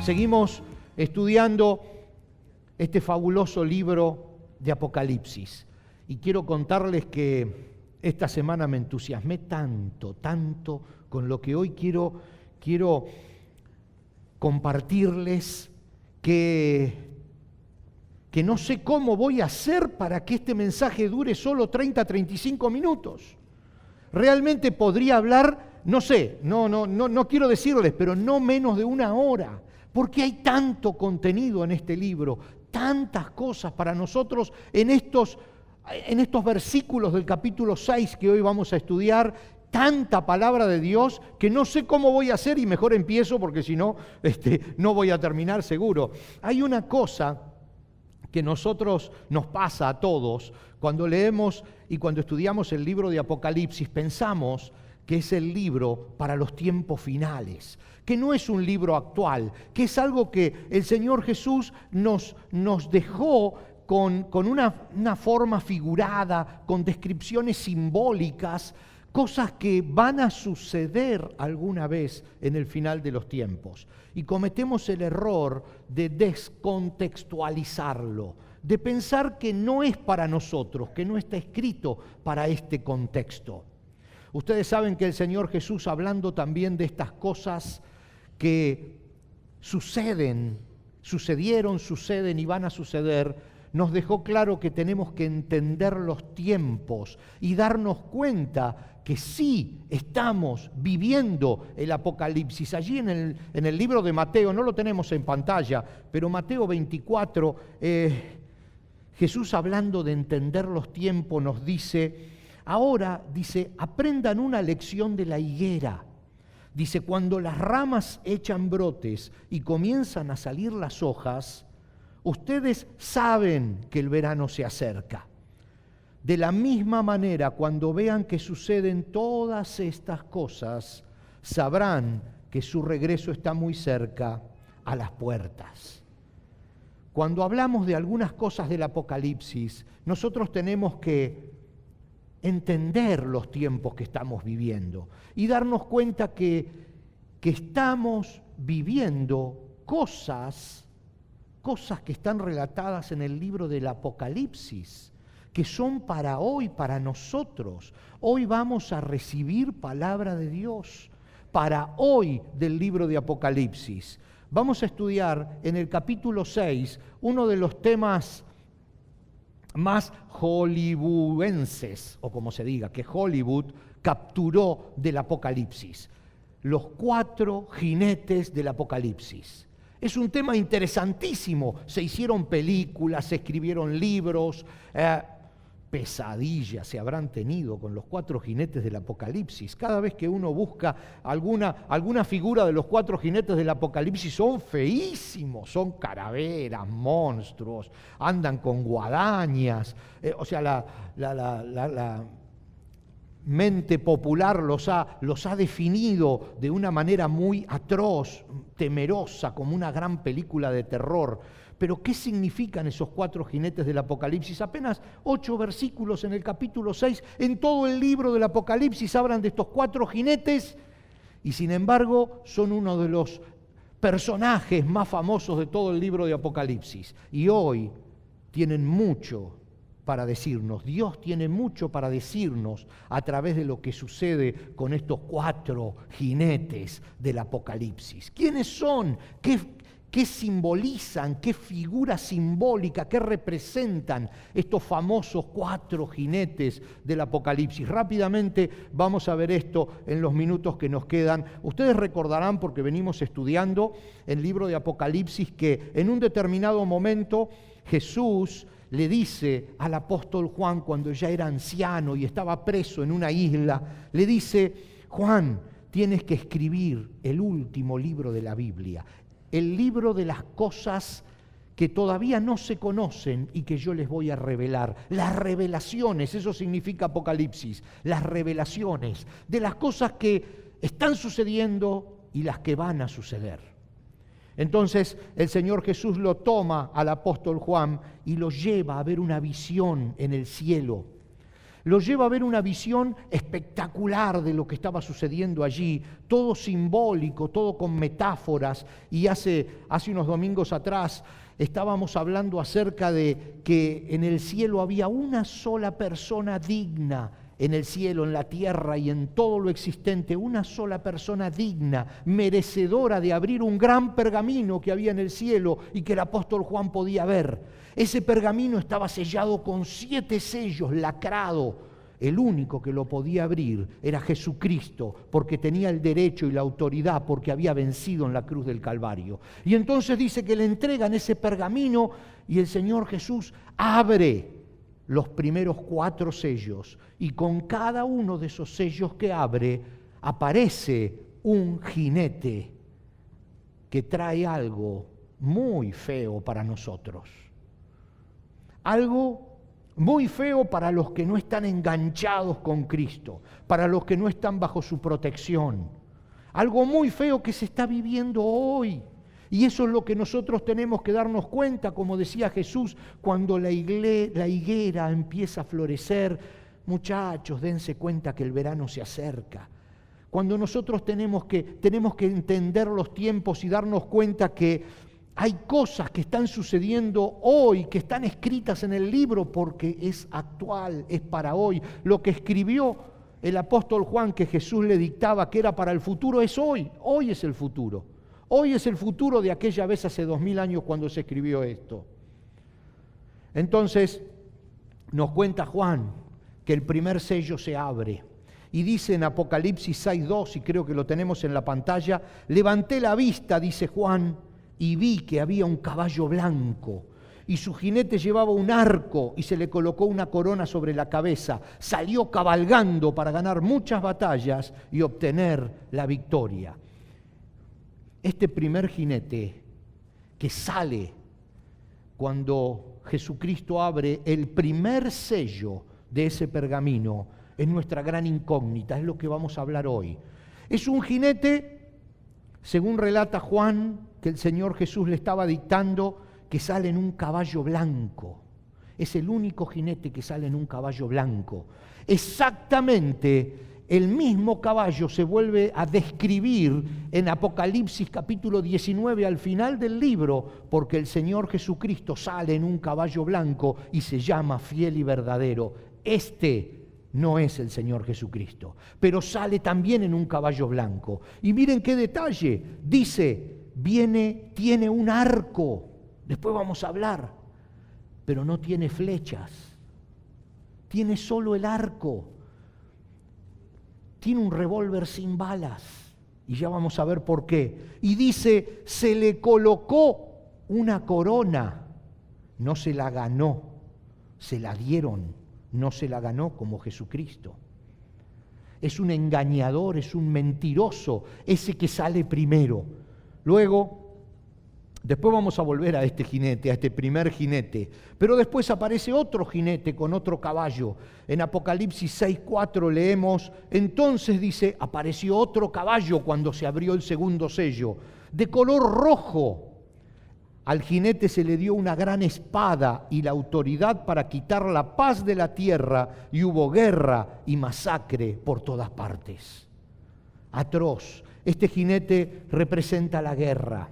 Seguimos estudiando este fabuloso libro de Apocalipsis. Y quiero contarles que esta semana me entusiasmé tanto con lo que hoy quiero compartirles que no sé cómo voy a hacer para que este mensaje dure solo 30-35 minutos. Realmente podría hablar, no sé, no quiero decirles, pero no menos de una hora, porque hay tanto contenido en este libro, tantas cosas para nosotros en estos versículos del capítulo 6 que hoy vamos a estudiar, tanta palabra de Dios que no sé cómo voy a hacer y mejor empiezo porque si no, no voy a terminar seguro. Hay una cosa que nos pasa a todos cuando leemos y cuando estudiamos el libro de Apocalipsis, pensamos que es el libro para los tiempos finales, que no es un libro actual, que es algo que el Señor Jesús nos dejó con una forma figurada, con descripciones simbólicas, cosas que van a suceder alguna vez en el final de los tiempos. Y cometemos el error de descontextualizarlo, de pensar que no es para nosotros, que no está escrito para este contexto. Ustedes saben que el Señor Jesús, hablando también de estas cosas que sucedieron, suceden y van a suceder, nos dejó claro que tenemos que entender los tiempos y darnos cuenta que sí estamos viviendo el Apocalipsis. Allí en el libro de Mateo, no lo tenemos en pantalla, pero Mateo 24, Jesús, hablando de entender los tiempos, nos dice, ahora, dice, aprendan una lección de la higuera. Dice, cuando las ramas echan brotes y comienzan a salir las hojas, ustedes saben que el verano se acerca. De la misma manera, cuando vean que suceden todas estas cosas, sabrán que su regreso está muy cerca, a las puertas. Cuando hablamos de algunas cosas del Apocalipsis, nosotros tenemos que entender los tiempos que estamos viviendo y darnos cuenta que estamos viviendo cosas que están relatadas en el libro del Apocalipsis, que son para hoy, para nosotros. Hoy vamos a recibir palabra de Dios para hoy del libro de Apocalipsis. Vamos a estudiar en el capítulo 6 uno de los temas más hollywoodenses, o como se diga, que Hollywood capturó del Apocalipsis. Los 4 jinetes del Apocalipsis. Es un tema interesantísimo. Se hicieron películas, se escribieron libros, pesadillas se habrán tenido con los 4 jinetes del Apocalipsis. Cada vez que uno busca alguna figura de los 4 jinetes del Apocalipsis, son feísimos, son calaveras, monstruos, andan con guadañas. La mente popular los ha definido de una manera muy atroz, temerosa, como una gran película de terror. Pero ¿qué significan esos 4 jinetes del Apocalipsis? Apenas 8 versículos en el capítulo 6, en todo el libro del Apocalipsis hablan de estos 4 jinetes y sin embargo son uno de los personajes más famosos de todo el libro de Apocalipsis. Y hoy tienen mucho para decirnos. Dios tiene mucho para decirnos a través de lo que sucede con estos 4 jinetes del Apocalipsis. ¿Quiénes son? ¿Qué simbolizan? ¿Qué figura simbólica? ¿Qué representan estos famosos 4 jinetes del Apocalipsis? Rápidamente vamos a ver esto en los minutos que nos quedan. Ustedes recordarán, porque venimos estudiando el libro de Apocalipsis, que en un determinado momento Jesús le dice al apóstol Juan, cuando ya era anciano y estaba preso en una isla, le dice, Juan, tienes que escribir el último libro de la Biblia, el libro de las cosas que todavía no se conocen y que yo les voy a revelar. Las revelaciones, eso significa Apocalipsis, las revelaciones de las cosas que están sucediendo y las que van a suceder. Entonces el Señor Jesús lo toma al apóstol Juan y lo lleva a ver una visión en el cielo. Lo lleva a ver una visión espectacular de lo que estaba sucediendo allí, todo simbólico, todo con metáforas. Y hace unos domingos atrás estábamos hablando acerca de que en el cielo había una sola persona digna, en el cielo, en la tierra y en todo lo existente, una sola persona digna, merecedora de abrir un gran pergamino que había en el cielo y que el apóstol Juan podía ver. Ese pergamino estaba sellado con 7 sellos, lacrado. El único que lo podía abrir era Jesucristo, porque tenía el derecho y la autoridad, porque había vencido en la cruz del Calvario. Y entonces dice que le entregan ese pergamino y el Señor Jesús abre los primeros 4 sellos, y con cada uno de esos sellos que abre aparece un jinete que trae algo muy feo para nosotros. Algo muy feo para los que no están enganchados con Cristo, para los que no están bajo su protección. Algo muy feo que se está viviendo hoy. Y eso es lo que nosotros tenemos que darnos cuenta, como decía Jesús, cuando la higuera empieza a florecer. Muchachos, dense cuenta que el verano se acerca. Cuando nosotros tenemos que entender los tiempos y darnos cuenta que hay cosas que están sucediendo hoy, que están escritas en el libro porque es actual, es para hoy. Lo que escribió el apóstol Juan, que Jesús le dictaba que era para el futuro, es hoy. Hoy es el futuro. Hoy es el futuro de aquella vez hace 2000 años cuando se escribió esto. Entonces, nos cuenta Juan que el primer sello se abre. Y dice en Apocalipsis 6:2, y creo que lo tenemos en la pantalla, levanté la vista, dice Juan, y vi que había un caballo blanco, y su jinete llevaba un arco, y se le colocó una corona sobre la cabeza. Salió cabalgando para ganar muchas batallas y obtener la victoria. Este primer jinete que sale cuando Jesucristo abre el primer sello de ese pergamino es nuestra gran incógnita, es lo que vamos a hablar hoy. Es un jinete, según relata Juan, que el Señor Jesús le estaba dictando, que sale en un caballo blanco. Es el único jinete que sale en un caballo blanco. Exactamente el mismo caballo se vuelve a describir en Apocalipsis capítulo 19 al final del libro, porque el Señor Jesucristo sale en un caballo blanco y se llama fiel y verdadero. Este no es el Señor Jesucristo, pero sale también en un caballo blanco. Y miren qué detalle, dice, tiene un arco, después vamos a hablar, pero no tiene flechas, tiene solo el arco. Tiene un revólver sin balas, y ya vamos a ver por qué. Y dice, se le colocó una corona, no se la ganó, se la dieron, no se la ganó como Jesucristo. Es un engañador, es un mentiroso, ese que sale primero. Luego, después vamos a volver a este jinete, a este primer jinete, pero después aparece otro jinete con otro caballo. En Apocalipsis 6:4 leemos, entonces dice, apareció otro caballo cuando se abrió el segundo sello, de color rojo. Al jinete se le dio una gran espada y la autoridad para quitar la paz de la tierra, y hubo guerra y masacre por todas partes. Atroz. Este jinete representa la guerra.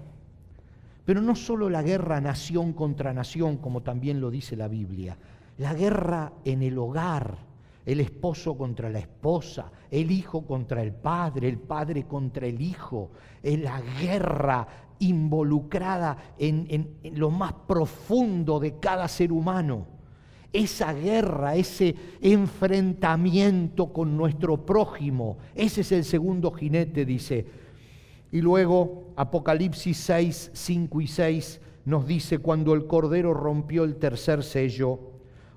Pero no solo la guerra nación contra nación, como también lo dice la Biblia. La guerra en el hogar, el esposo contra la esposa, el hijo contra el padre contra el hijo. Es la guerra involucrada en lo más profundo de cada ser humano. Esa guerra, ese enfrentamiento con nuestro prójimo, ese es el segundo jinete, dice. Y luego Apocalipsis 6, 5 y 6 nos dice, cuando el Cordero rompió el tercer sello,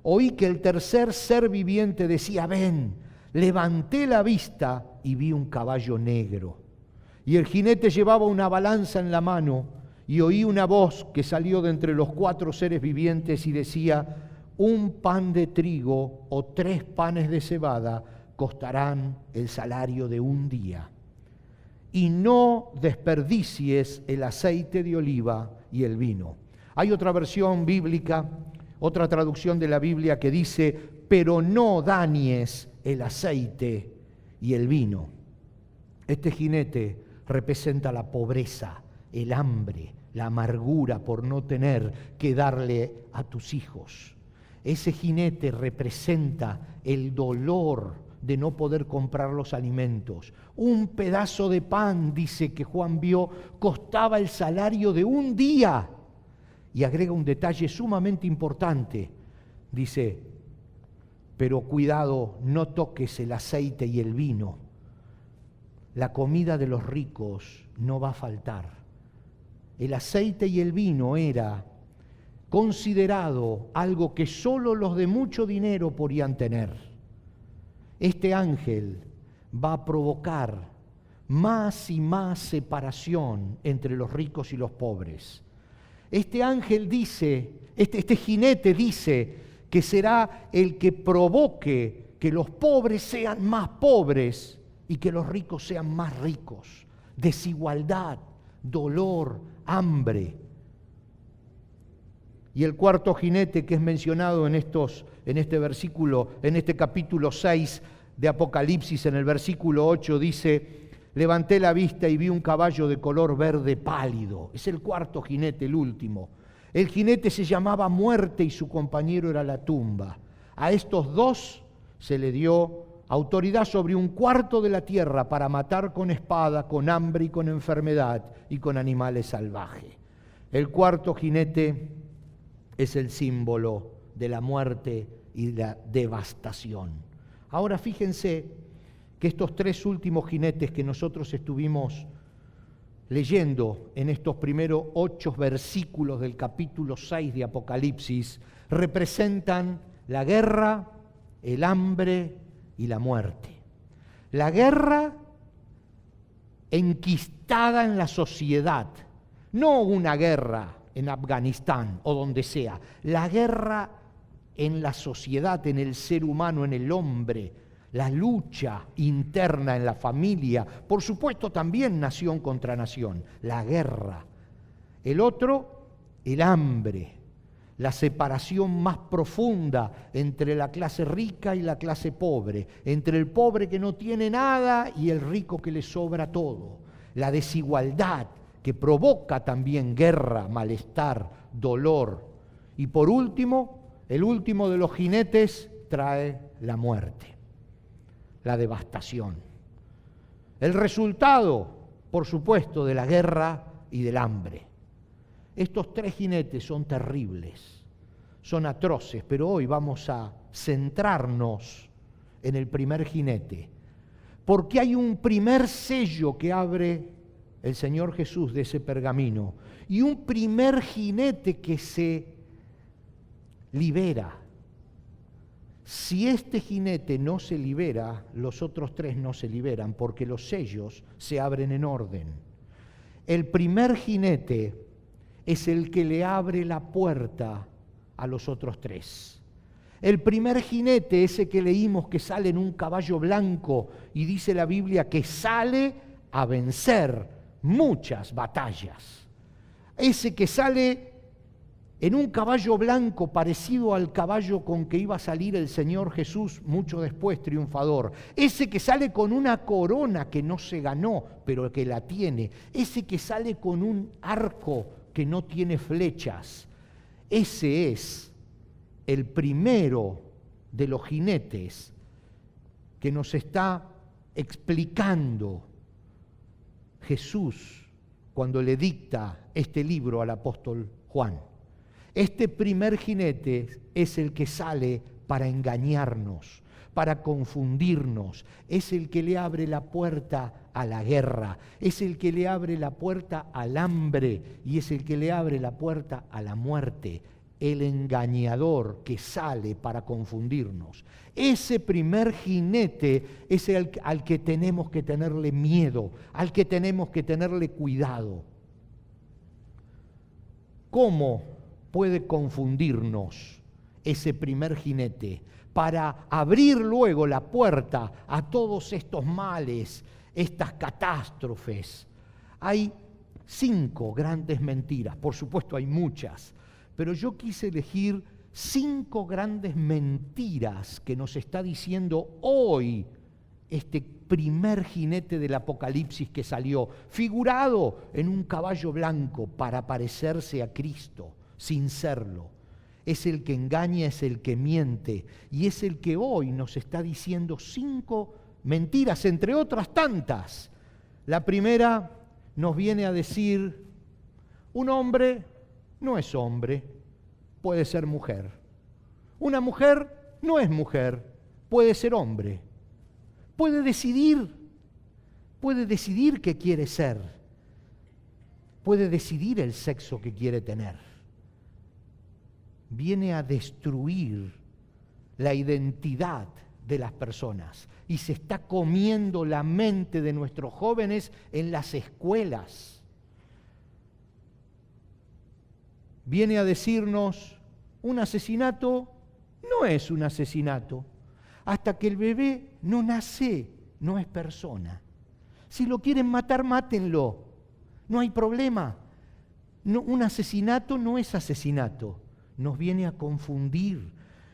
oí que el tercer ser viviente decía, ven, levanté la vista y vi un caballo negro. Y el jinete llevaba una balanza en la mano, y oí una voz que salió de entre los 4 seres vivientes y decía, un pan de trigo o 3 panes de cebada costarán el salario de un día. Y no desperdicies el aceite de oliva y el vino. Hay otra versión bíblica, otra traducción de la Biblia que dice, pero no dañes el aceite y el vino. Este jinete representa la pobreza, el hambre, la amargura por no tener que darle a tus hijos. Ese jinete representa el dolor de no poder comprar los alimentos. Un pedazo de pan, dice que Juan vio, costaba el salario de un día. Y agrega un detalle sumamente importante. Dice, pero cuidado, no toques el aceite y el vino. La comida de los ricos no va a faltar. El aceite y el vino era considerado algo que solo los de mucho dinero podían tener. Este ángel va a provocar más y más separación entre los ricos y los pobres. Este ángel dice, este jinete dice que será el que provoque que los pobres sean más pobres y que los ricos sean más ricos. Desigualdad, dolor, hambre. Y el cuarto jinete que es mencionado en este versículo, en este capítulo 6 de Apocalipsis, en el versículo 8 dice: levanté la vista y vi un caballo de color verde pálido. Es el cuarto jinete, el último. El jinete se llamaba Muerte y su compañero era la tumba. A estos dos se le dio autoridad sobre un cuarto de la tierra para matar con espada, con hambre y con enfermedad y con animales salvajes. El cuarto jinete es el símbolo de la muerte y de la devastación. Ahora fíjense que estos tres últimos jinetes que nosotros estuvimos leyendo en estos primeros 8 versículos del capítulo 6 de Apocalipsis representan la guerra, el hambre y la muerte. La guerra enquistada en la sociedad, no una guerra en Afganistán o donde sea, la guerra en la sociedad, en el ser humano, en el hombre, la lucha interna en la familia, por supuesto también nación contra nación, la guerra. El otro, el hambre, la separación más profunda entre la clase rica y la clase pobre, entre el pobre que no tiene nada y el rico que le sobra todo, la desigualdad que provoca también guerra, malestar, dolor. Y por último, el último de los jinetes trae la muerte, la devastación. El resultado, por supuesto, de la guerra y del hambre. Estos tres jinetes son terribles, son atroces, pero hoy vamos a centrarnos en el primer jinete, porque hay un primer sello que abre el Señor Jesús de ese pergamino y un primer jinete que se libera. Si este jinete no se libera, los otros tres no se liberan, porque los sellos se abren en orden. El primer jinete es el que le abre la puerta a los otros tres. El primer jinete, ese que leímos que sale en un caballo blanco, y dice la Biblia que sale a vencer muchas batallas. Ese que sale en un caballo blanco parecido al caballo con que iba a salir el Señor Jesús mucho después triunfador. Ese que sale con una corona que no se ganó, pero que la tiene. Ese que sale con un arco que no tiene flechas. Ese es el primero de los jinetes que nos está explicando Jesús cuando le dicta este libro al apóstol Juan. Este primer jinete es el que sale para engañarnos, para confundirnos, es el que le abre la puerta a la guerra, es el que le abre la puerta al hambre y es el que le abre la puerta a la muerte, el engañador que sale para confundirnos. Ese primer jinete es el al que tenemos que tenerle miedo, al que tenemos que tenerle cuidado. ¿Cómo puede confundirnos ese primer jinete para abrir luego la puerta a todos estos males, estas catástrofes? Hay 5 grandes mentiras, por supuesto hay muchas, pero yo quise elegir 5 grandes mentiras que nos está diciendo hoy este primer jinete del Apocalipsis que salió, figurado en un caballo blanco para parecerse a Cristo, sin serlo. Es el que engaña, es el que miente, y es el que hoy nos está diciendo 5 mentiras, entre otras tantas. La primera nos viene a decir, un hombre no es hombre, puede ser mujer. Una mujer no es mujer, puede ser hombre. Puede decidir qué quiere ser, puede decidir el sexo que quiere tener. Viene a destruir la identidad de las personas y se está comiendo la mente de nuestros jóvenes en las escuelas. Viene a decirnos, un asesinato no es un asesinato. Hasta que el bebé no nace, no es persona. Si lo quieren matar, mátenlo. No hay problema. No, un asesinato no es asesinato. Nos viene a confundir,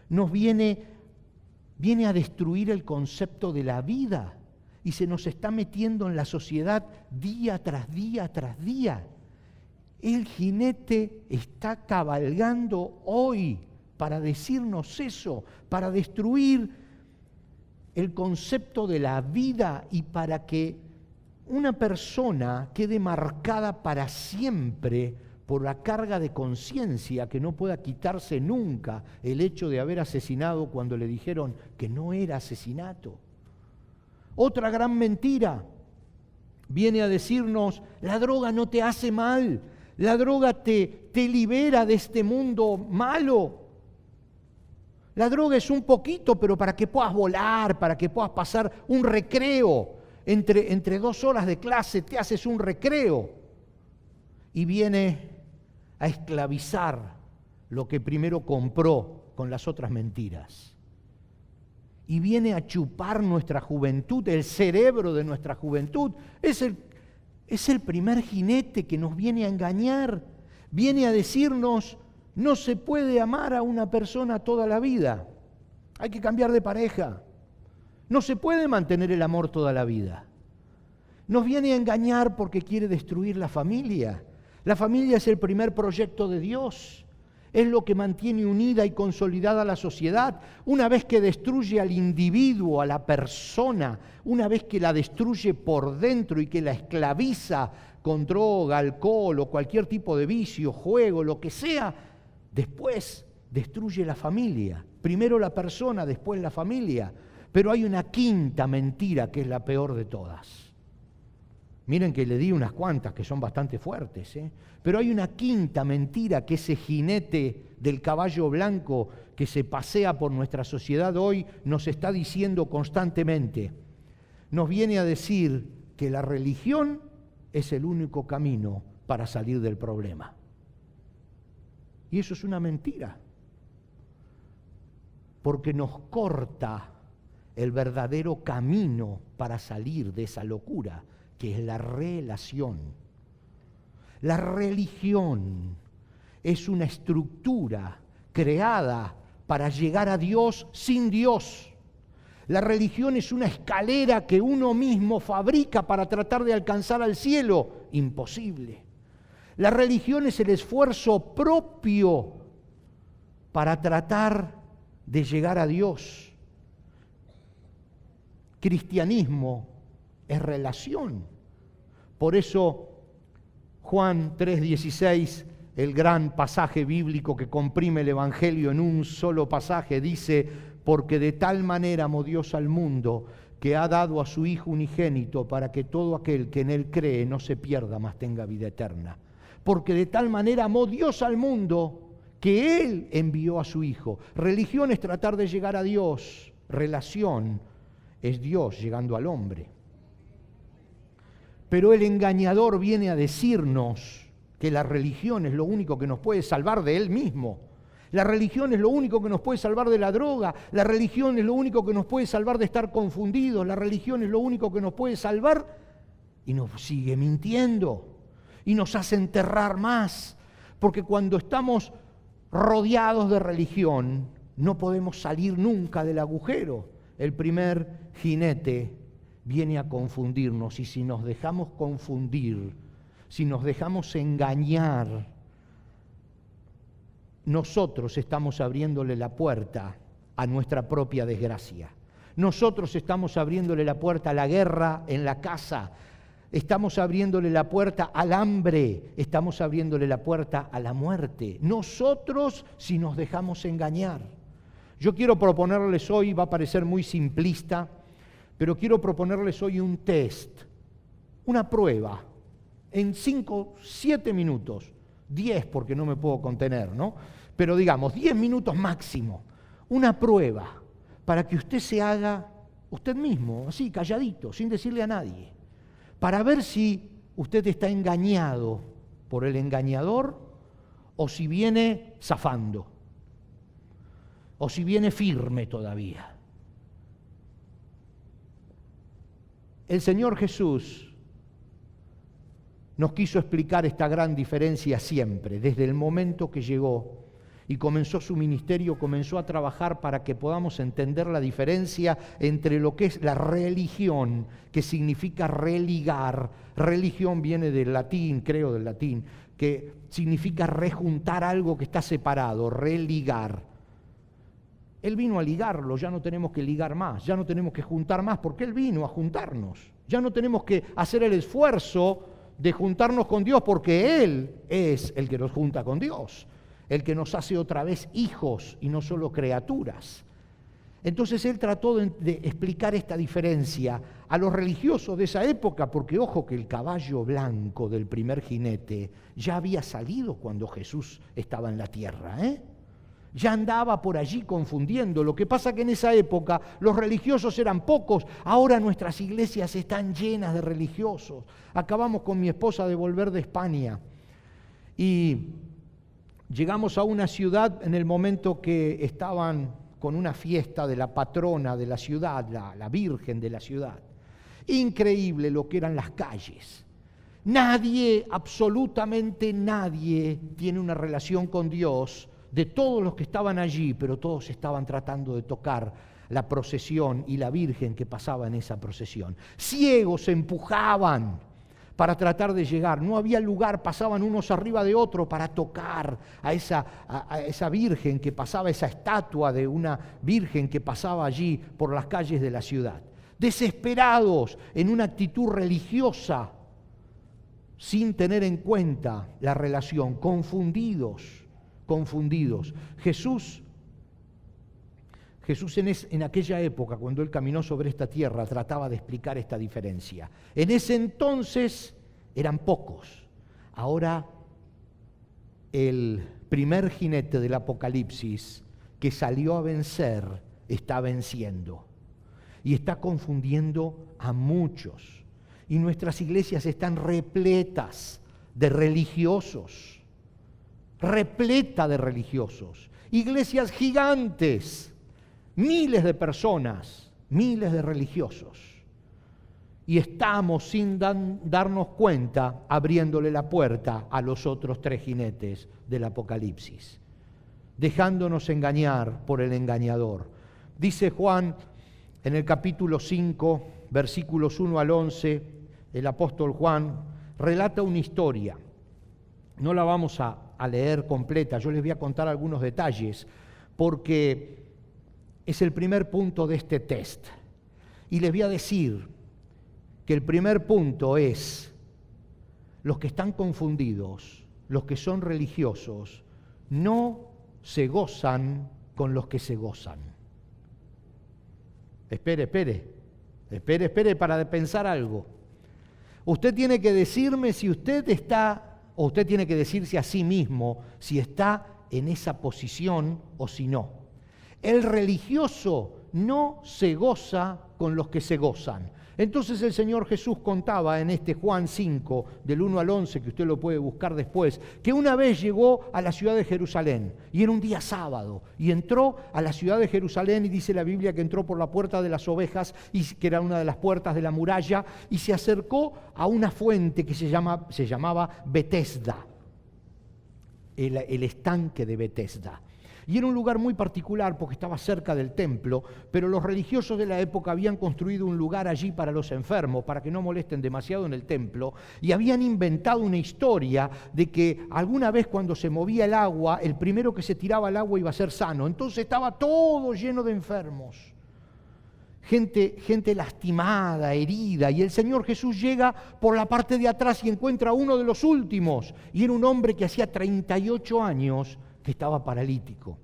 viene a destruir el concepto de la vida y se nos está metiendo en la sociedad día tras día tras día. El jinete está cabalgando hoy para decirnos eso, para destruir el concepto de la vida y para que una persona quede marcada para siempre por la carga de conciencia, que no pueda quitarse nunca el hecho de haber asesinado cuando le dijeron que no era asesinato. Otra gran mentira viene a decirnos, la droga no te hace mal, la droga te libera de este mundo malo. La droga es un poquito, pero para que puedas volar, para que puedas pasar un recreo. Entre 2 horas de clase te haces un recreo. Y viene a esclavizar lo que primero compró con las otras mentiras. Y viene a chupar nuestra juventud, el cerebro de nuestra juventud. Es el primer jinete que nos viene a engañar. Viene a decirnos, no se puede amar a una persona toda la vida. Hay que cambiar de pareja. No se puede mantener el amor toda la vida. Nos viene a engañar porque quiere destruir la familia. La familia es el primer proyecto de Dios. Es lo que mantiene unida y consolidada la sociedad. Una vez que destruye al individuo, a la persona, una vez que la destruye por dentro y que la esclaviza con droga, alcohol o cualquier tipo de vicio, juego, lo que sea, después destruye la familia. Primero la persona, después la familia. Pero hay una quinta mentira que es la peor de todas. Miren que le di unas cuantas que son bastante fuertes, pero hay una quinta mentira que ese jinete del caballo blanco que se pasea por nuestra sociedad hoy nos está diciendo constantemente. Nos viene a decir que la religión es el único camino para salir del problema. Y eso es una mentira, porque nos corta el verdadero camino para salir de esa locura, que es la relación. La religión es una estructura creada para llegar a Dios sin Dios. La religión es una escalera que uno mismo fabrica para tratar de alcanzar al cielo. Imposible. La religión es el esfuerzo propio para tratar de llegar a Dios. Cristianismo es relación. Por eso Juan 3:16, el gran pasaje bíblico que comprime el Evangelio en un solo pasaje, dice, porque de tal manera amó Dios al mundo que ha dado a su Hijo unigénito para que todo aquel que en Él cree no se pierda, mas tenga vida eterna. Porque de tal manera amó Dios al mundo que Él envió a su Hijo. Religión es tratar de llegar a Dios. Relación es Dios llegando al hombre. Pero el engañador viene a decirnos que la religión es lo único que nos puede salvar de Él mismo. La religión es lo único que nos puede salvar de la droga. La religión es lo único que nos puede salvar de estar confundidos. La religión es lo único que nos puede salvar y nos sigue mintiendo. Y nos hace enterrar más. Porque cuando estamos rodeados de religión, no podemos salir nunca del agujero. El primer jinete viene a confundirnos, y si nos dejamos confundir, si nos dejamos engañar, nosotros estamos abriéndole la puerta a nuestra propia desgracia. Nosotros estamos abriéndole la puerta a la guerra en la casa, estamos abriéndole la puerta al hambre, estamos abriéndole la puerta a la muerte. Nosotros, si nos dejamos engañar. Yo quiero proponerles hoy, va a parecer muy simplista, pero quiero proponerles hoy un test, una prueba, en 5, 7 minutos, 10 porque no me puedo contener, ¿no? Pero digamos, 10 minutos máximo, una prueba para que usted se haga usted mismo, así, calladito, sin decirle a nadie, para ver si usted está engañado por el engañador o si viene zafando, o si viene firme todavía. El Señor Jesús nos quiso explicar esta gran diferencia siempre, desde el momento que llegó y comenzó su ministerio, comenzó a trabajar para que podamos entender la diferencia entre lo que es la religión, que significa religar. Religión viene del latín, creo del latín, que significa rejuntar algo que está separado, religar. Él vino a ligarlo, ya no tenemos que ligar más, ya no tenemos que juntar más, porque Él vino a juntarnos. Ya no tenemos que hacer el esfuerzo de juntarnos con Dios, porque Él es el que nos junta con Dios, el que nos hace otra vez hijos y no solo criaturas. Entonces Él trató de explicar esta diferencia a los religiosos de esa época, porque ojo que el caballo blanco del primer jinete ya había salido cuando Jesús estaba en la tierra, ya andaba por allí confundiendo. Lo que pasa que en esa época los religiosos eran pocos, ahora nuestras iglesias están llenas de religiosos. Acabamos con mi esposa de volver de España y llegamos a una ciudad en el momento que estaban con una fiesta de la patrona de la ciudad, la Virgen de la ciudad. Increíble lo que eran las calles. Nadie, absolutamente nadie, tiene una relación con Dios de todos los que estaban allí, pero todos estaban tratando de tocar la procesión y la Virgen que pasaba en esa procesión. Ciegos se empujaban para tratar de llegar, no había lugar, pasaban unos arriba de otro para tocar a esa Virgen que pasaba, esa estatua de una Virgen que pasaba allí por las calles de la ciudad. Desesperados, en una actitud religiosa, sin tener en cuenta la relación, confundidos. Jesús en aquella época, cuando Él caminó sobre esta tierra, trataba de explicar esta diferencia. En ese entonces eran pocos. Ahora el primer jinete del Apocalipsis que salió a vencer está venciendo y está confundiendo a muchos. Y nuestras iglesias están repletas de religiosos. Repleta de religiosos, iglesias gigantes, miles de personas, miles de religiosos. Y estamos sin darnos cuenta abriéndole la puerta a los otros 3 jinetes del Apocalipsis, dejándonos engañar por el engañador. Dice Juan en el capítulo 5, versículos 1 al 11, el apóstol Juan relata una historia. No la vamos a leer completa, yo les voy a contar algunos detalles, porque es el primer punto de este test. Y les voy a decir que el primer punto es, los que están confundidos, los que son religiosos, no se gozan con los que se gozan. Espere para pensar algo. Usted tiene que decirme si usted está, o usted tiene que decirse a sí mismo si está en esa posición o si no. El religioso no se goza con los que se gozan. Entonces el Señor Jesús contaba en este Juan 5, del 1 al 11, que usted lo puede buscar después, que una vez llegó a la ciudad de Jerusalén, y era un día sábado, y entró a la ciudad de Jerusalén, y dice la Biblia que entró por la puerta de las ovejas, y que era una de las puertas de la muralla, y se acercó a una fuente que se llamaba Betesda. el estanque de Betesda. Y era un lugar muy particular porque estaba cerca del templo, pero los religiosos de la época habían construido un lugar allí para los enfermos, para que no molesten demasiado en el templo, y habían inventado una historia de que alguna vez cuando se movía el agua, el primero que se tiraba al agua iba a ser sano. Entonces estaba todo lleno de enfermos. Gente lastimada, herida, y el Señor Jesús llega por la parte de atrás y encuentra a uno de los últimos, y era un hombre que hacía 38 años que estaba paralítico.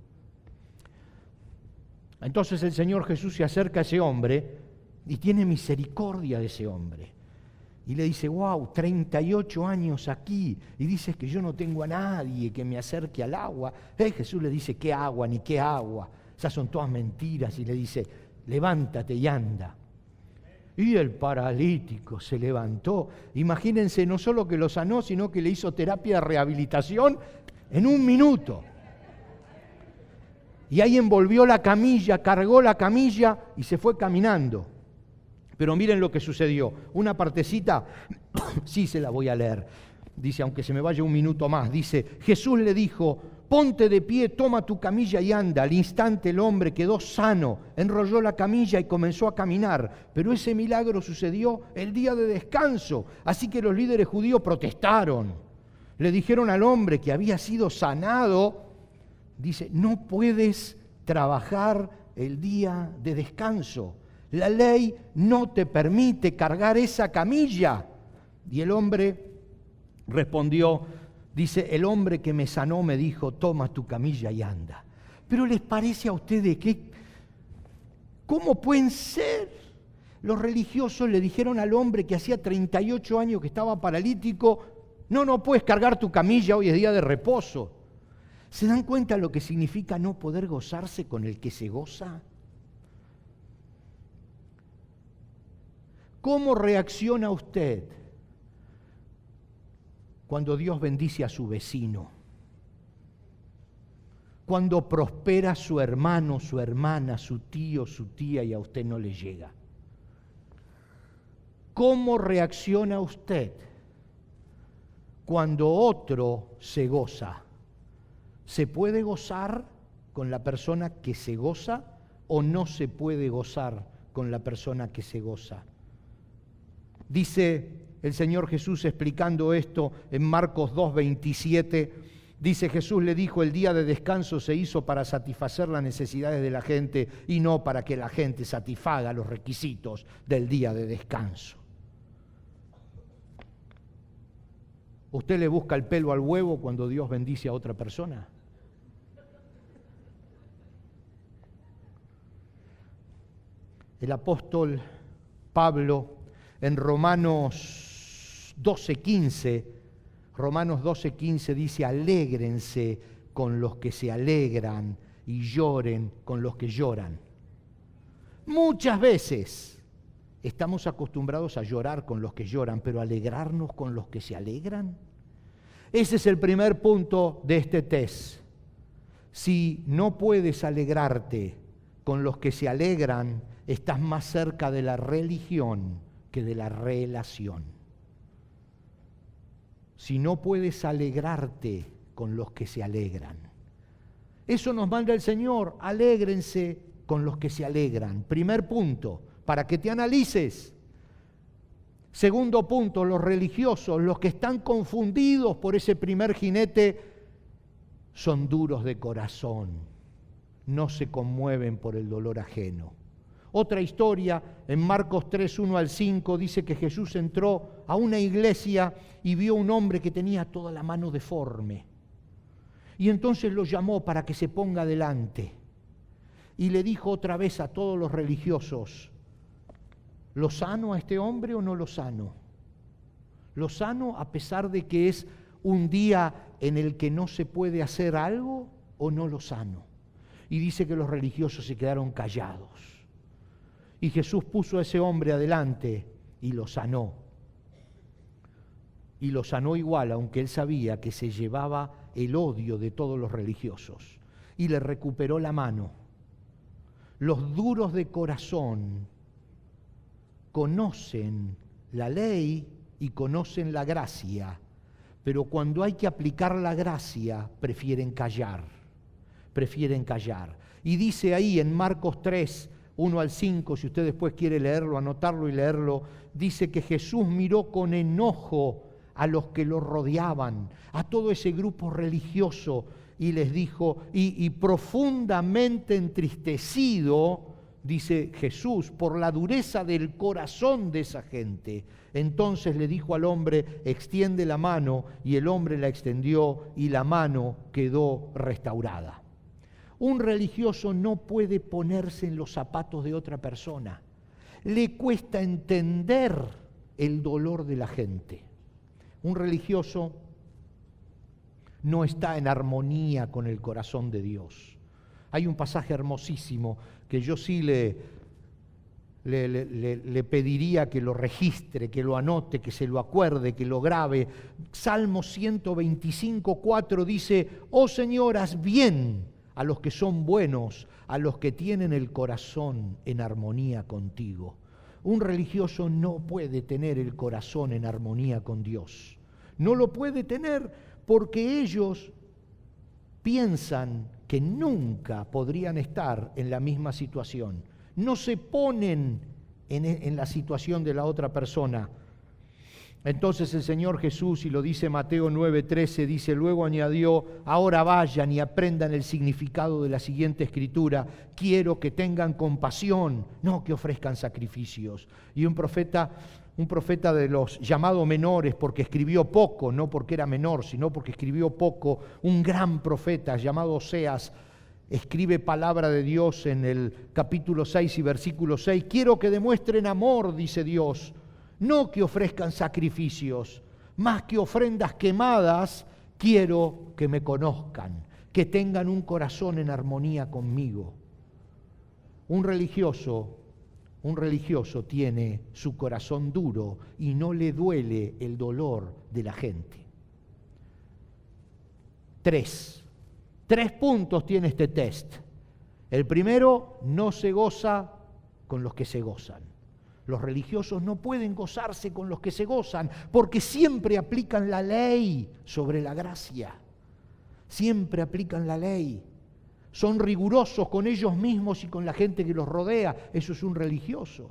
Entonces el Señor Jesús se acerca a ese hombre y tiene misericordia de ese hombre. Y le dice, wow, 38 años aquí, y dices que yo no tengo a nadie que me acerque al agua. Jesús le dice, ¿qué agua? Ni qué agua. Esas son todas mentiras. Y le dice, levántate y anda. Y el paralítico se levantó. Imagínense, no solo que lo sanó, sino que le hizo terapia de rehabilitación en 1 minuto. Y ahí envolvió la camilla, cargó la camilla y se fue caminando. Pero miren lo que sucedió. Una partecita, sí se la voy a leer. Dice, aunque se me vaya 1 minuto más, dice, Jesús le dijo, ponte de pie, toma tu camilla y anda. Al instante el hombre quedó sano, enrolló la camilla y comenzó a caminar. Pero ese milagro sucedió el día de descanso. Así que los líderes judíos protestaron. Le dijeron al hombre que había sido sanado, dice, no puedes trabajar el día de descanso. La ley no te permite cargar esa camilla. Y el hombre respondió, dice, el hombre que me sanó me dijo, toma tu camilla y anda. Pero ¿les parece a ustedes cómo pueden ser? Los religiosos le dijeron al hombre que hacía 38 años que estaba paralítico, no puedes cargar tu camilla, hoy es día de reposo. ¿Se dan cuenta lo que significa no poder gozarse con el que se goza? ¿Cómo reacciona usted cuando Dios bendice a su vecino? Cuando prospera su hermano, su hermana, su tío, su tía y a usted no le llega. ¿Cómo reacciona usted cuando otro se goza? ¿Se puede gozar con la persona que se goza o no se puede gozar con la persona que se goza? Dice el Señor Jesús explicando esto en Marcos 2:27, dice, Jesús le dijo, el día de descanso se hizo para satisfacer las necesidades de la gente y no para que la gente satisfaga los requisitos del día de descanso. ¿Usted le busca el pelo al huevo cuando Dios bendice a otra persona? El apóstol Pablo en Romanos 12:15 dice, alégrense con los que se alegran y lloren con los que lloran. Muchas veces estamos acostumbrados a llorar con los que lloran, pero alegrarnos con los que se alegran. Ese es el primer punto de este test. Si no puedes alegrarte con los que se alegran, estás más cerca de la religión que de la relación. Si no puedes alegrarte con los que se alegran. Eso nos manda el Señor, alégrense con los que se alegran. Primer punto, para que te analices. Segundo punto, los religiosos, los que están confundidos por ese primer jinete, son duros de corazón, no se conmueven por el dolor ajeno. Otra historia, en Marcos 3:1-5, dice que Jesús entró a una iglesia y vio un hombre que tenía toda la mano deforme. Y entonces lo llamó para que se ponga delante. Y le dijo otra vez a todos los religiosos, ¿lo sano a este hombre o no lo sano? ¿Lo sano a pesar de que es un día en el que no se puede hacer algo o no lo sano? Y dice que los religiosos se quedaron callados. Y Jesús puso a ese hombre adelante y lo sanó. Y lo sanó igual, aunque él sabía que se llevaba el odio de todos los religiosos. Y le recuperó la mano. Los duros de corazón conocen la ley y conocen la gracia, pero cuando hay que aplicar la gracia, prefieren callar. Y dice ahí en Marcos 3, 1 al 5, si usted después quiere leerlo, anotarlo y leerlo, dice que Jesús miró con enojo a los que lo rodeaban, a todo ese grupo religioso, y les dijo, y profundamente entristecido, dice Jesús, por la dureza del corazón de esa gente. Entonces le dijo al hombre, extiende la mano, y el hombre la extendió y la mano quedó restaurada. Un religioso no puede ponerse en los zapatos de otra persona. Le cuesta entender el dolor de la gente. Un religioso no está en armonía con el corazón de Dios. Hay un pasaje hermosísimo que yo sí le pediría que lo registre, que lo anote, que se lo acuerde, que lo grabe. Salmo 125, 4 dice, oh Señor, haz bien a los que son buenos, a los que tienen el corazón en armonía contigo. Un religioso no puede tener el corazón en armonía con Dios. No lo puede tener porque ellos piensan que nunca podrían estar en la misma situación. No se ponen en la situación de la otra persona. Entonces el Señor Jesús, y lo dice Mateo 9:13, dice, luego añadió, ahora vayan y aprendan el significado de la siguiente escritura, quiero que tengan compasión, no que ofrezcan sacrificios. Y un profeta de los llamados menores, porque escribió poco, no porque era menor, sino porque escribió poco, un gran profeta llamado Oseas, escribe palabra de Dios en el capítulo 6 y versículo 6, quiero que demuestren amor, dice Dios, no que ofrezcan sacrificios, más que ofrendas quemadas, quiero que me conozcan, que tengan un corazón en armonía conmigo. Un religioso tiene su corazón duro y no le duele el dolor de la gente. 3 puntos tiene este test. El primero, no se goza con los que se gozan. Los religiosos no pueden gozarse con los que se gozan porque siempre aplican la ley sobre la gracia. Siempre aplican la ley. Son rigurosos con ellos mismos y con la gente que los rodea. Eso es un religioso.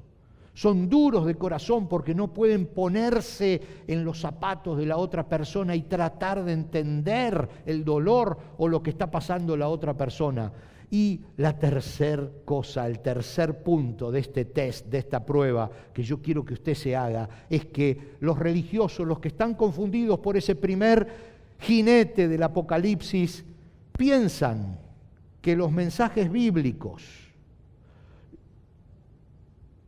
Son duros de corazón porque no pueden ponerse en los zapatos de la otra persona y tratar de entender el dolor o lo que está pasando la otra persona. Y la tercera cosa, el tercer punto de este test, de esta prueba que yo quiero que usted se haga, es que los religiosos, los que están confundidos por ese primer jinete del Apocalipsis, piensan que los mensajes bíblicos,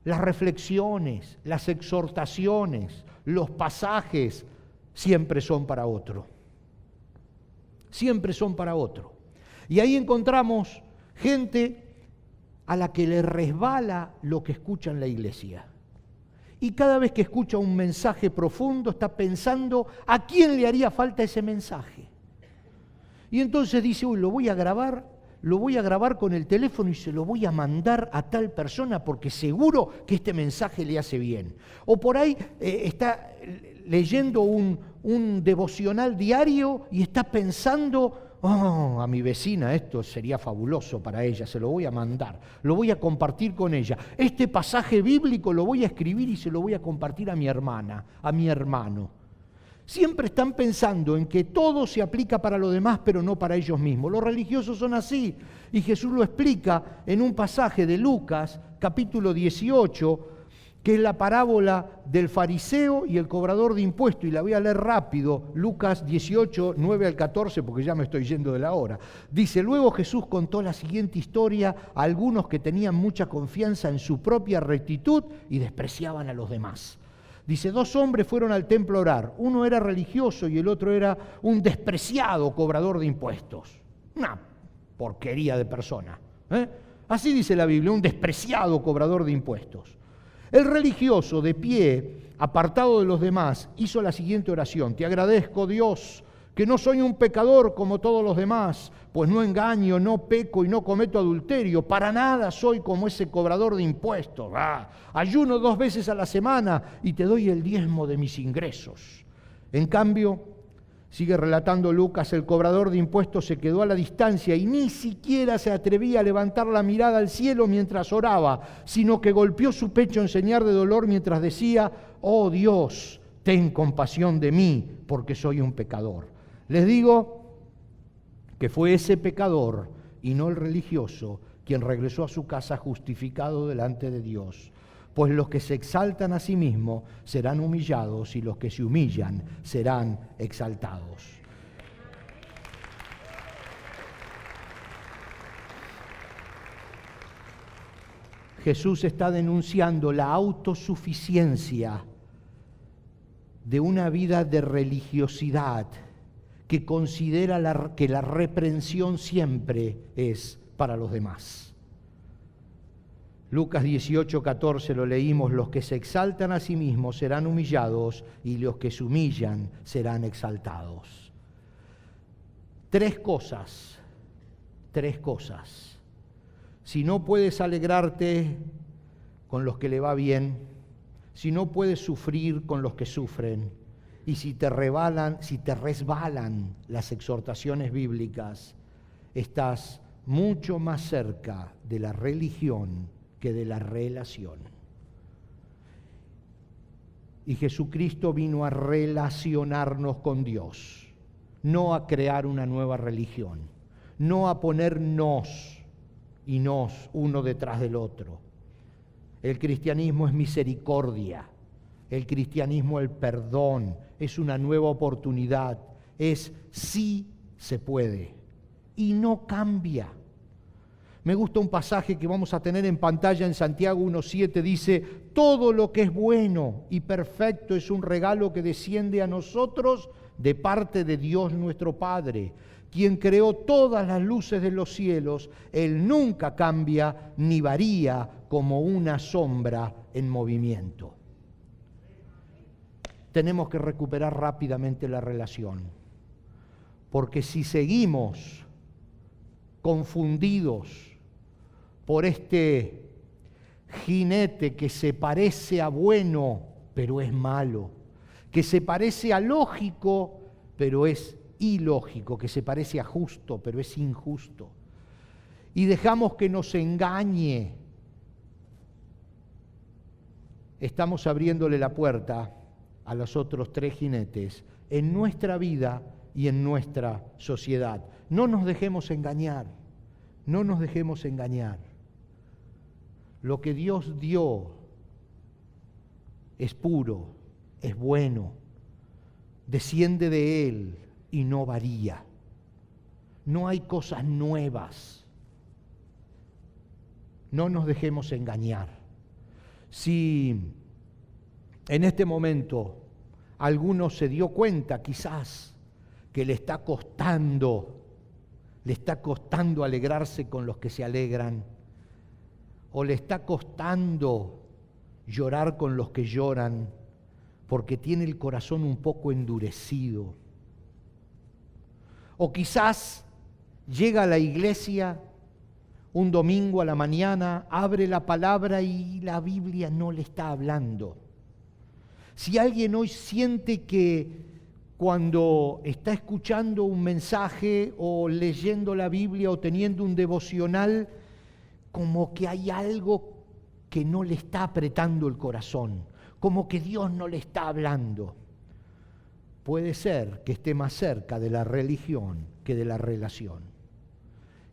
las reflexiones, las exhortaciones, los pasajes, siempre son para otro. Siempre son para otro. Y ahí encontramos gente a la que le resbala lo que escucha en la iglesia. Y cada vez que escucha un mensaje profundo está pensando a quién le haría falta ese mensaje. Y entonces dice, uy, lo voy a grabar con el teléfono y se lo voy a mandar a tal persona porque seguro que este mensaje le hace bien. O por ahí está leyendo un devocional diario y está pensando, oh, a mi vecina esto sería fabuloso para ella, se lo voy a mandar, lo voy a compartir con ella. Este pasaje bíblico lo voy a escribir y se lo voy a compartir a mi hermana, a mi hermano. Siempre están pensando en que todo se aplica para los demás, pero no para ellos mismos. Los religiosos son así, y Jesús lo explica en un pasaje de Lucas, capítulo 18, que es la parábola del fariseo y el cobrador de impuestos, y la voy a leer rápido, Lucas 18, 9 al 14, porque ya me estoy yendo de la hora. Dice, luego Jesús contó la siguiente historia a algunos que tenían mucha confianza en su propia rectitud y despreciaban a los demás. Dice, 2 hombres fueron al templo a orar. Uno era religioso y el otro era un despreciado cobrador de impuestos. Una porquería de persona. Así dice la Biblia, un despreciado cobrador de impuestos. El religioso, de pie, apartado de los demás, hizo la siguiente oración. Te agradezco, Dios, que no soy un pecador como todos los demás, pues no engaño, no peco y no cometo adulterio. Para nada soy como ese cobrador de impuestos. Ayuno 2 veces a la semana y te doy el diezmo de mis ingresos. En cambio, Sigue relatando Lucas, el cobrador de impuestos se quedó a la distancia y ni siquiera se atrevía a levantar la mirada al cielo mientras oraba, sino que golpeó su pecho en señal de dolor mientras decía: oh Dios, ten compasión de mí, porque soy un pecador. Les digo que fue ese pecador y no el religioso quien regresó a su casa justificado delante de Dios. Pues los que se exaltan a sí mismos serán humillados y los que se humillan serán exaltados. Jesús está denunciando la autosuficiencia de una vida de religiosidad que considera que la reprensión siempre es para los demás. Lucas 18:14 lo leímos: los que se exaltan a sí mismos serán humillados y los que se humillan serán exaltados. Tres cosas. Si no puedes alegrarte con los que le va bien, si no puedes sufrir con los que sufren, y si te resbalan las exhortaciones bíblicas, estás mucho más cerca de la religión que de la relación. Y Jesucristo vino a relacionarnos con Dios, no a crear una nueva religión, no a poner nos y nos uno detrás del otro. El cristianismo es misericordia, el cristianismo el perdón, es una nueva oportunidad, es sí se puede y no cambia. Me gusta un pasaje que vamos a tener en pantalla en Santiago 1:7, dice: todo lo que es bueno y perfecto es un regalo que desciende a nosotros de parte de Dios nuestro Padre, quien creó todas las luces de los cielos. Él nunca cambia ni varía como una sombra en movimiento. Tenemos que recuperar rápidamente la relación, porque si seguimos confundidos por este jinete que se parece a bueno, pero es malo, que se parece a lógico, pero es ilógico, que se parece a justo, pero es injusto, y dejamos que nos engañe, estamos abriéndole la puerta a los otros tres jinetes en nuestra vida y en nuestra sociedad. No nos dejemos engañar, no nos dejemos engañar. Lo que Dios dio es puro, es bueno, desciende de Él y no varía. No hay cosas nuevas. No nos dejemos engañar. Si en este momento alguno se dio cuenta quizás que le está costando alegrarse con los que se alegran, o le está costando llorar con los que lloran, porque tiene el corazón un poco endurecido. O quizás llega a la iglesia un domingo a la mañana, abre la palabra y la Biblia no le está hablando. Si alguien hoy siente que cuando está escuchando un mensaje o leyendo la Biblia o teniendo un devocional, como que hay algo que no le está apretando el corazón, como que Dios no le está hablando, puede ser que esté más cerca de la religión que de la relación.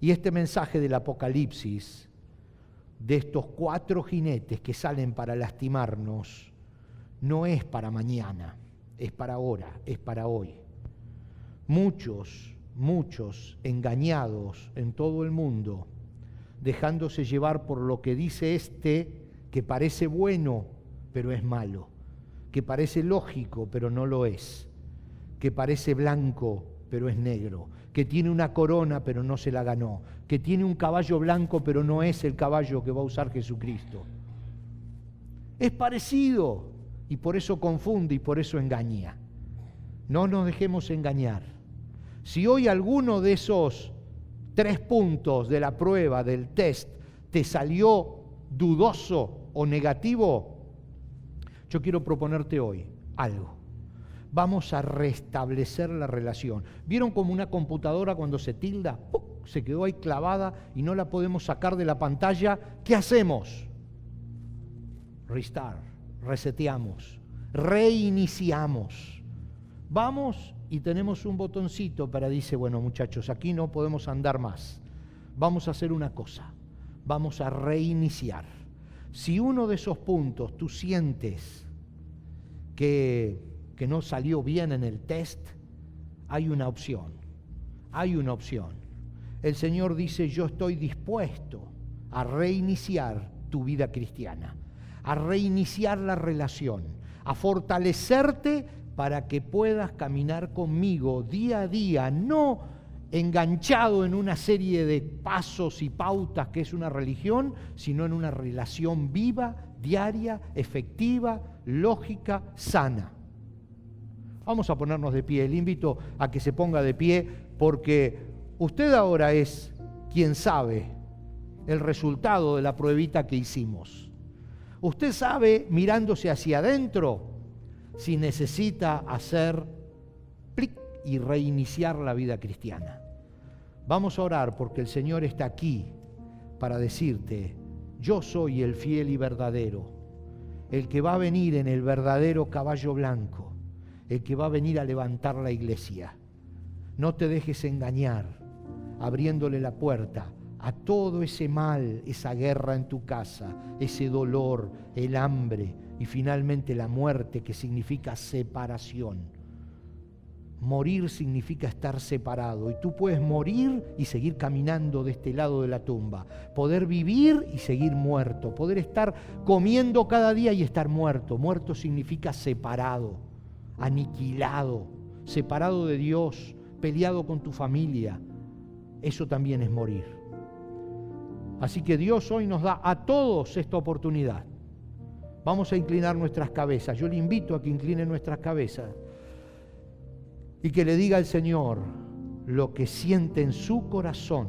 Y este mensaje del Apocalipsis, de estos 4 jinetes que salen para lastimarnos, no es para mañana, es para ahora, es para hoy. Muchos engañados en todo el mundo, dejándose llevar por lo que dice que parece bueno, pero es malo, que parece lógico, pero no lo es, que parece blanco, pero es negro, que tiene una corona, pero no se la ganó, que tiene un caballo blanco, pero no es el caballo que va a usar Jesucristo. Es parecido, y por eso confunde y por eso engaña. No nos dejemos engañar. Si hoy alguno de esos 3 puntos de la prueba, del test, te salió dudoso o negativo, yo quiero proponerte hoy algo. Vamos a restablecer la relación. ¿Vieron como una computadora cuando se tilda? ¡Pum! Se quedó ahí clavada y no la podemos sacar de la pantalla. ¿Qué hacemos? Restart, reseteamos, reiniciamos. Vamos y tenemos un botoncito para dice, bueno muchachos, aquí no podemos andar más. Vamos a hacer una cosa, vamos a reiniciar. Si uno de esos puntos tú sientes que no salió bien en el test, hay una opción, El Señor dice, yo estoy dispuesto a reiniciar tu vida cristiana, a reiniciar la relación, a fortalecerte para que puedas caminar conmigo día a día, no enganchado en una serie de pasos y pautas que es una religión, sino en una relación viva, diaria, efectiva, lógica, sana. Vamos a ponernos de pie. Le invito a que se ponga de pie porque usted ahora es quien sabe el resultado de la pruebita que hicimos. Usted sabe, mirándose hacia adentro, si necesita hacer plic y reiniciar la vida cristiana. Vamos a orar porque el Señor está aquí para decirte, yo soy el fiel y verdadero, el que va a venir en el verdadero caballo blanco, el que va a venir a levantar la iglesia. No te dejes engañar, abriéndole la puerta a todo ese mal, esa guerra en tu casa, ese dolor, el hambre y finalmente la muerte, que significa separación. Morir significa estar separado y tú puedes morir y seguir caminando de este lado de la tumba, poder vivir y seguir muerto, poder estar comiendo cada día y estar muerto. Muerto significa separado, aniquilado, separado de Dios, peleado con tu familia. Eso también es morir. Así que Dios hoy nos da a todos esta oportunidad. Vamos a inclinar nuestras cabezas. Yo le invito a que incline nuestras cabezas y que le diga al Señor lo que siente en su corazón.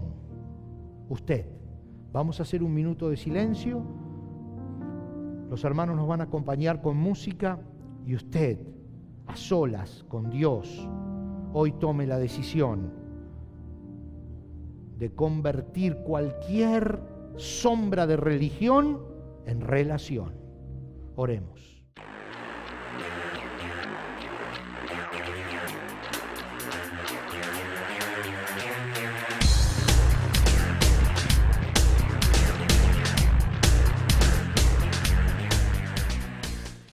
Usted. Vamos a hacer un minuto de silencio. Los hermanos nos van a acompañar con música y usted, a solas con Dios, hoy tome la decisión de convertir cualquier sombra de religión en relación. Oremos.